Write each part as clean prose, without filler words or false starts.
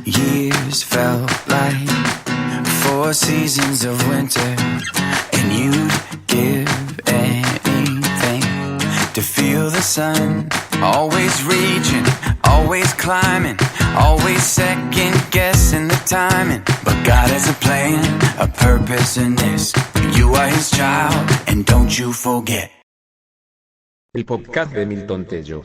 Years felt like 4 seasons of winter, and you'd give anything to feel the sun. Always reaching, always climbing, always second guessing the timing. But God has a plan, a purpose in this. You are His child, and don't you forget. El podcast de Milton Tello.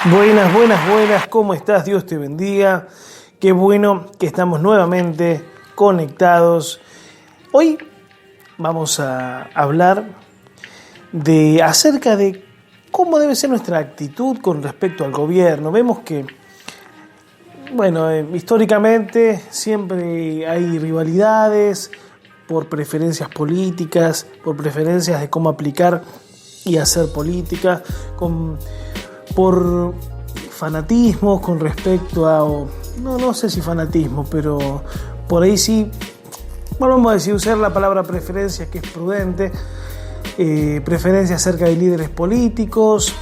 Buenas, ¿cómo estás? Dios te bendiga. Qué bueno que estamos nuevamente conectados. Hoy vamos a hablar acerca de cómo debe ser nuestra actitud con respecto al gobierno. Vemos que, históricamente siempre hay rivalidades por preferencias políticas, por preferencias de cómo aplicar y hacer política, por fanatismos con respecto a, no sé si fanatismo, pero por ahí sí, vamos a decir, usar la palabra preferencia, que es prudente, preferencia acerca de líderes políticos,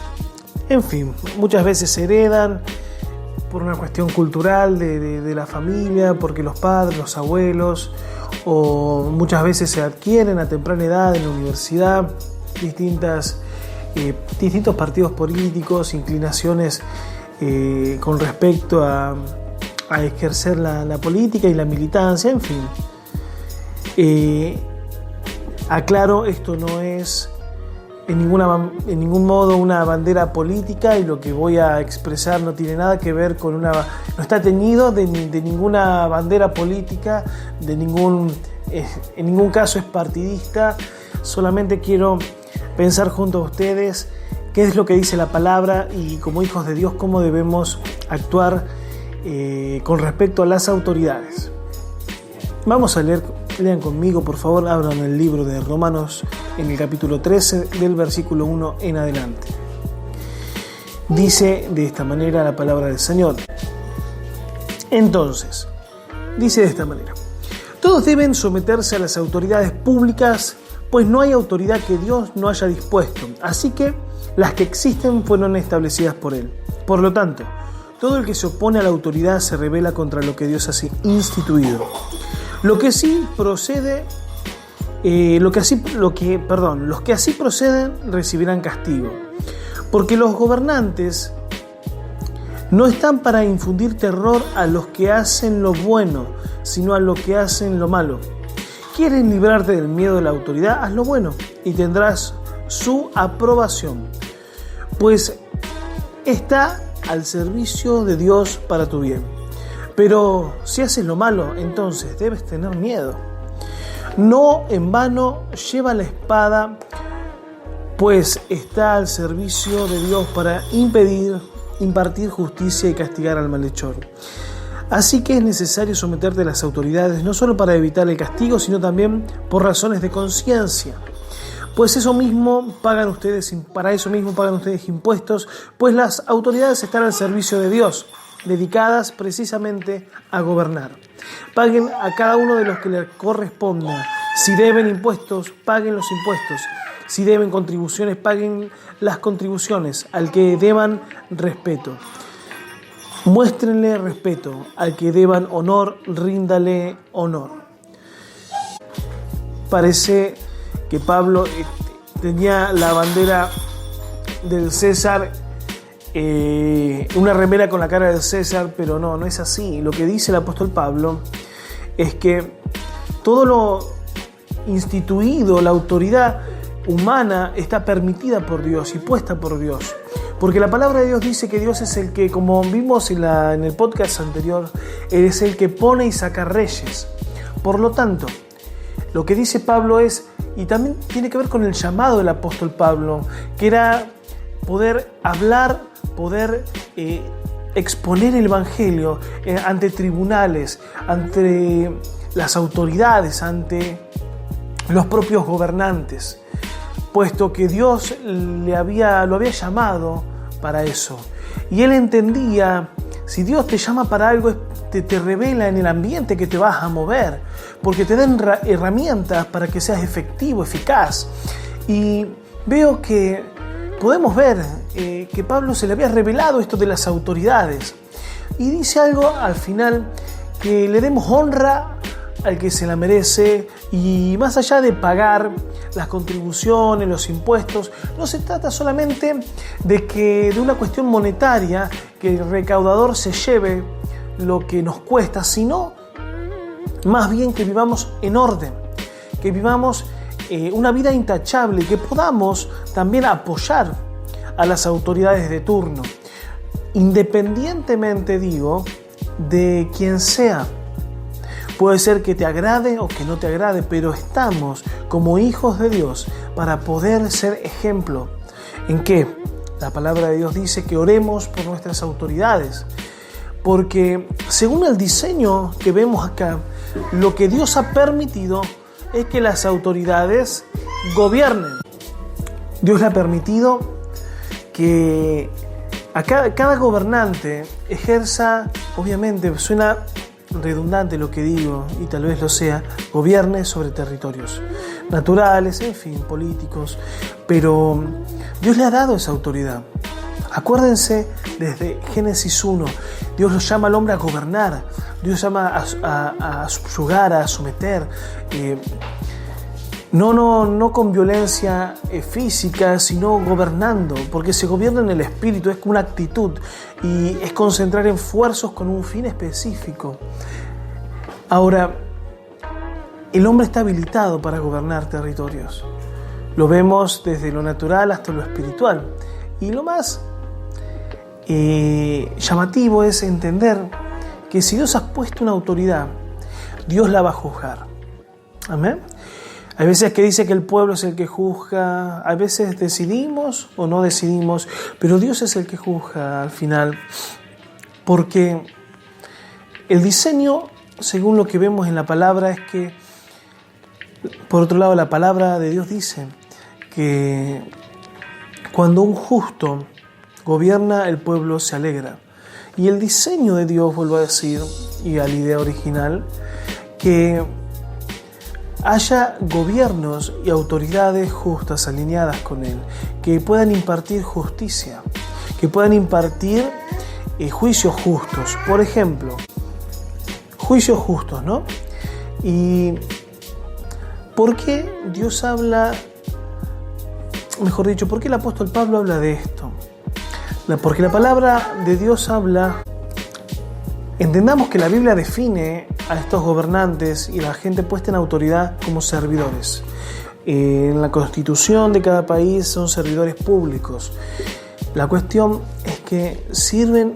en fin, muchas veces se heredan por una cuestión cultural de la familia, porque los padres, los abuelos, o muchas veces se adquieren a temprana edad en la universidad distintos partidos políticos, inclinaciones con respecto a ejercer la política y la militancia, en fin. Aclaro, esto no es en ningún modo una bandera política, y lo que voy a expresar no tiene nada que ver con no está teñido de ninguna bandera política, en ningún caso es partidista. Solamente quiero pensar junto a ustedes qué es lo que dice la palabra y, como hijos de Dios, cómo debemos actuar con respecto a las autoridades. Vamos a lean conmigo, por favor, abran el libro de Romanos en el capítulo 13 del versículo 1 en adelante. Dice de esta manera la palabra del Señor. Entonces, dice de esta manera: todos deben someterse a las autoridades públicas, pues no hay autoridad que Dios no haya dispuesto, así que las que existen fueron establecidas por Él. Por lo tanto, todo el que se opone a la autoridad se rebela contra lo que Dios ha instituido. Los que así proceden recibirán castigo, porque los gobernantes no están para infundir terror a los que hacen lo bueno, sino a los que hacen lo malo. ¿Quieres librarte del miedo de la autoridad? Haz lo bueno y tendrás su aprobación, pues está al servicio de Dios para tu bien. Pero si haces lo malo, entonces debes tener miedo. No en vano lleva la espada, pues está al servicio de Dios para impartir justicia y castigar al malhechor. Así que es necesario someterte a las autoridades, no solo para evitar el castigo, sino también por razones de conciencia. Pues para eso mismo pagan ustedes impuestos, pues las autoridades están al servicio de Dios, dedicadas precisamente a gobernar. Paguen a cada uno de los que le corresponda. Si deben impuestos, paguen los impuestos. Si deben contribuciones, paguen las contribuciones. Al que deban respeto, muéstrenle respeto. Al que deban honor, ríndale honor. Parece que Pablo tenía la bandera del César, una remera con la cara del César, pero no es así. Lo que dice el apóstol Pablo es que todo lo instituido, la autoridad humana, está permitida por Dios y puesta por Dios. Porque la palabra de Dios dice que Dios es el que, como vimos en el podcast anterior, Él es el que pone y saca reyes. Por lo tanto, lo que dice Pablo y también tiene que ver con el llamado del apóstol Pablo, que era poder hablar, poder exponer el evangelio ante tribunales, ante las autoridades, ante los propios gobernantes, puesto que Dios lo había llamado para eso. Y él entendía, si Dios te llama para algo, te revela en el ambiente que te vas a mover, porque te dan herramientas para que seas efectivo, eficaz. Y veo que podemos ver que Pablo se le había revelado esto de las autoridades. Y dice algo al final, que le demos honra al que se la merece, y más allá de pagar las contribuciones, los impuestos, no se trata solamente de una cuestión monetaria, que el recaudador se lleve lo que nos cuesta, sino más bien que vivamos en orden, que vivamos una vida intachable, que podamos también apoyar a las autoridades de turno, independientemente, digo, de quien sea. Puede ser que te agrade o que no te agrade, pero estamos como hijos de Dios para poder ser ejemplo. ¿En qué? La palabra de Dios dice que oremos por nuestras autoridades, porque según el diseño que vemos acá, lo que Dios ha permitido es que las autoridades gobiernen. Dios le ha permitido que cada gobernante ejerza, obviamente suena redundante lo que digo, y tal vez lo sea, gobierne sobre territorios naturales, en fin, políticos, pero Dios le ha dado esa autoridad. Acuérdense, desde Génesis 1, Dios lo llama al hombre a gobernar, Dios llama a subyugar, a someter, no con violencia física, sino gobernando, porque se gobierna en el espíritu, es como una actitud y es concentrar esfuerzos con un fin específico. Ahora, el hombre está habilitado para gobernar territorios. Lo vemos desde lo natural hasta lo espiritual. Y lo más llamativo es entender que si Dios ha puesto una autoridad, Dios la va a juzgar. Amén. Hay veces que dice que el pueblo es el que juzga, a veces decidimos o no decidimos, pero Dios es el que juzga al final, porque el diseño, según lo que vemos en la palabra, es que, por otro lado, la palabra de Dios dice que cuando un justo gobierna, el pueblo se alegra. Y el diseño de Dios, vuelvo a decir, y a la idea original, que haya gobiernos y autoridades justas alineadas con Él, que puedan impartir justicia, que puedan impartir juicios justos. Por ejemplo, juicios justos, ¿no? ¿Y por qué Dios habla, mejor dicho, por qué el apóstol Pablo habla de esto? Porque la palabra de Dios habla. Entendamos que la Biblia define a estos gobernantes y la gente puesta en autoridad como servidores. En la constitución de cada país son servidores públicos. La cuestión es que sirven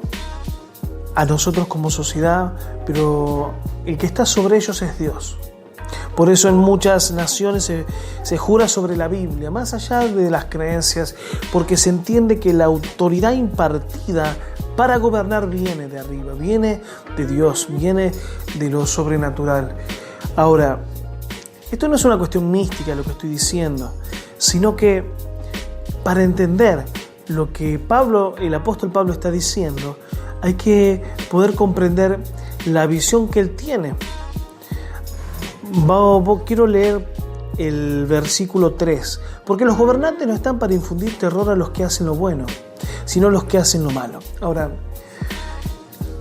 a nosotros como sociedad, pero el que está sobre ellos es Dios. Por eso en muchas naciones se jura sobre la Biblia, más allá de las creencias, porque se entiende que la autoridad impartida para gobernar viene de arriba, viene de Dios, viene de lo sobrenatural. Ahora, esto no es una cuestión mística lo que estoy diciendo, sino que para entender lo que el apóstol Pablo está diciendo, hay que poder comprender la visión que él tiene. Quiero leer el versículo 3, porque los gobernantes no están para infundir terror a los que hacen lo bueno, sino a los que hacen lo malo. Ahora,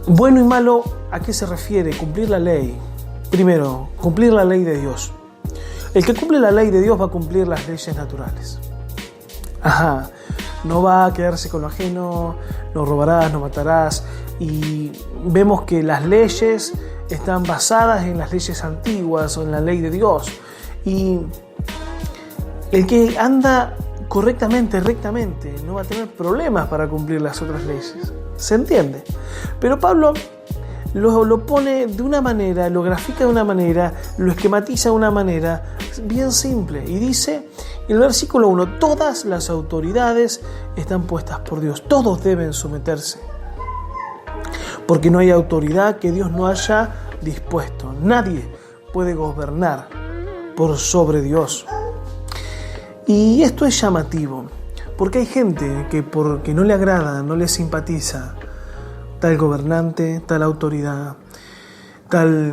bueno y malo, ¿a qué se refiere? Cumplir la ley. Primero, cumplir la ley de Dios. El que cumple la ley de Dios va a cumplir las leyes naturales. No va a quedarse con lo ajeno, no robarás, no matarás. Y vemos que las leyes están basadas en las leyes antiguas o en la ley de Dios. Y el que anda correctamente, rectamente, no va a tener problemas para cumplir las otras leyes. ¿Se entiende? Pero Pablo lo pone de una manera, lo grafica de una manera, lo esquematiza de una manera bien simple. Y dice, en el versículo 1, todas las autoridades están puestas por Dios. Todos deben someterse. Porque no hay autoridad que Dios no haya dispuesto. Nadie puede gobernar por sobre Dios. Y esto es llamativo, porque hay gente que porque no le agrada, no le simpatiza tal gobernante, tal autoridad, tal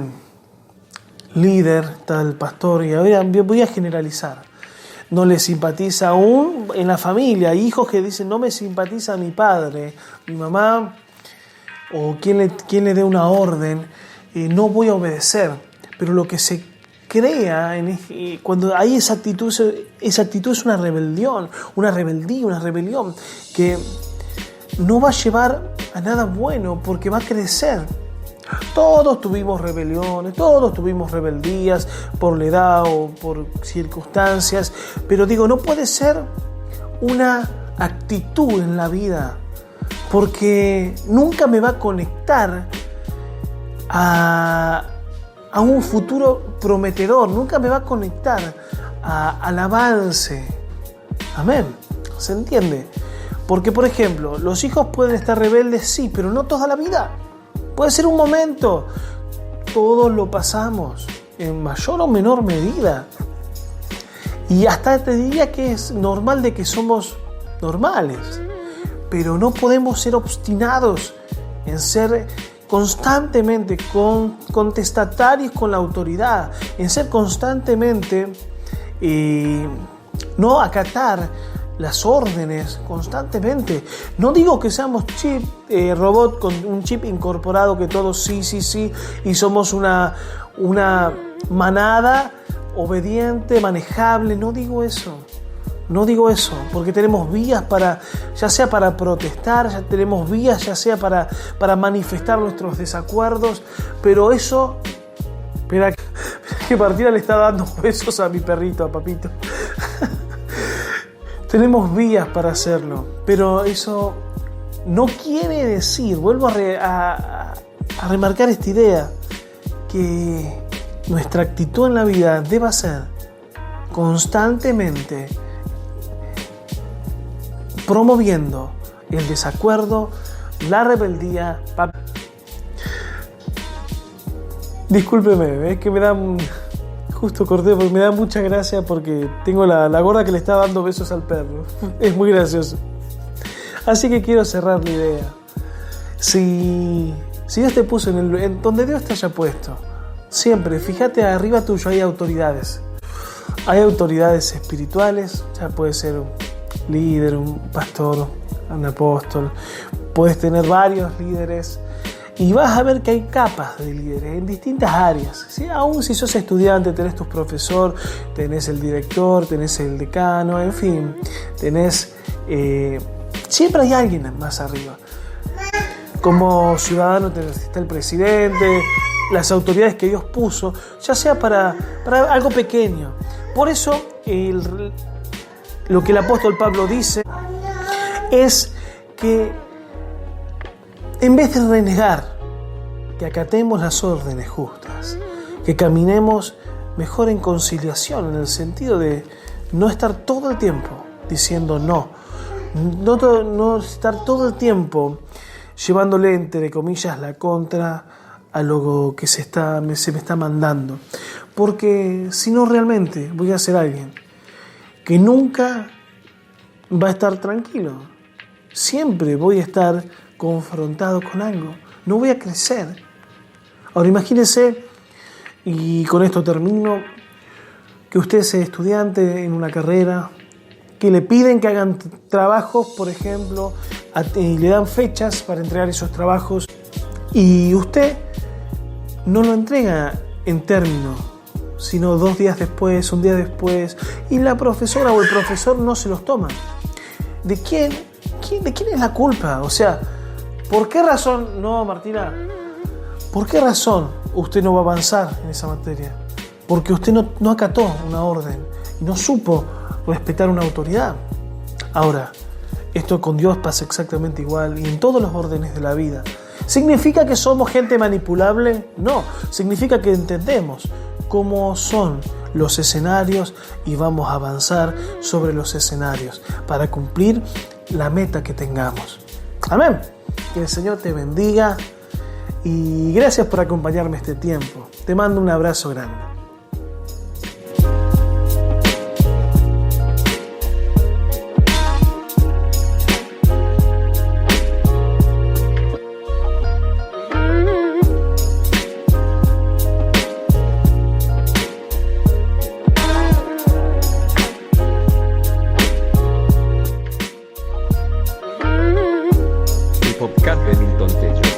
líder, tal pastor, y ahora voy a generalizar. no le simpatiza aún en la familia. Hay hijos que dicen, no me simpatiza mi padre, mi mamá, o quien le dé una orden, no voy a obedecer. Pero lo que se crea cuando hay esa actitud es una rebelión, una rebelión que no va a llevar a nada bueno, porque va a crecer. Todos tuvimos rebeliones, todos tuvimos rebeldías por la edad o por circunstancias, pero no puede ser una actitud en la vida, porque nunca me va a conectar a un futuro prometedor, nunca me va a conectar al avance. Amén. ¿Se entiende? Porque, por ejemplo, los hijos pueden estar rebeldes, sí, pero no toda la vida. Puede ser un momento. Todos lo pasamos, en mayor o menor medida. Y hasta te diría que es normal de que somos normales. Pero no podemos ser obstinados en ser constantemente contestatarios con la autoridad, en ser constantemente, no acatar las órdenes constantemente. No digo que seamos robot con un chip incorporado, que todos sí, y somos una manada obediente, manejable. No digo eso, porque tenemos vías ya sea para protestar, ya tenemos vías ya sea para manifestar nuestros desacuerdos, pero eso... Espera que Martina le está dando besos a mi perrito, a Papito. Tenemos vías para hacerlo, pero eso no quiere decir, vuelvo a remarcar esta idea, que nuestra actitud en la vida deba ser constantemente promoviendo el desacuerdo, la rebeldía. Discúlpeme, es que me dan... Justo corté porque me da mucha gracia, porque tengo la gorda que le está dando besos al perro. Es muy gracioso. Así que quiero cerrar la idea. Si Dios te puso en donde Dios te haya puesto, siempre, fíjate, arriba tuyo hay autoridades. Hay autoridades espirituales, ya puede ser un líder, un pastor, un apóstol. Puedes tener varios líderes. Y vas a ver que hay capas de líderes en distintas áreas, ¿sí? Aún si sos estudiante, tenés tu profesor, tenés el director, tenés el decano, en fin, tenés... siempre hay alguien más arriba. Como ciudadano está el presidente, las autoridades que Dios puso, ya sea para algo pequeño. Por eso lo que el apóstol Pablo dice es que en vez de renegar, que acatemos las órdenes justas, que caminemos mejor en conciliación, en el sentido de no estar todo el tiempo diciendo no estar todo el tiempo llevándole, entre comillas, la contra a lo que se me está mandando. Porque si no, realmente voy a ser alguien que nunca va a estar tranquilo. Siempre voy a estar confrontado con algo, no voy a crecer. Ahora imagínese, y con esto termino, que usted sea estudiante en una carrera, que le piden que hagan trabajos, por ejemplo, y le dan fechas para entregar esos trabajos, y usted no lo entrega en término, sino 2 días después, 1 día después, y la profesora o el profesor no se los toma. ¿De quién es la culpa? O sea, ¿por qué razón, Martina? ¿Por qué razón usted no va a avanzar en esa materia? Porque usted no acató una orden y no supo respetar una autoridad. Ahora, esto con Dios pasa exactamente igual y en todos los órdenes de la vida. ¿Significa que somos gente manipulable? No, significa que entendemos cómo son los escenarios y vamos a avanzar sobre los escenarios para cumplir la meta que tengamos. Amén. Que el Señor te bendiga y gracias por acompañarme este tiempo. Te mando un abrazo grande. Milton Tello.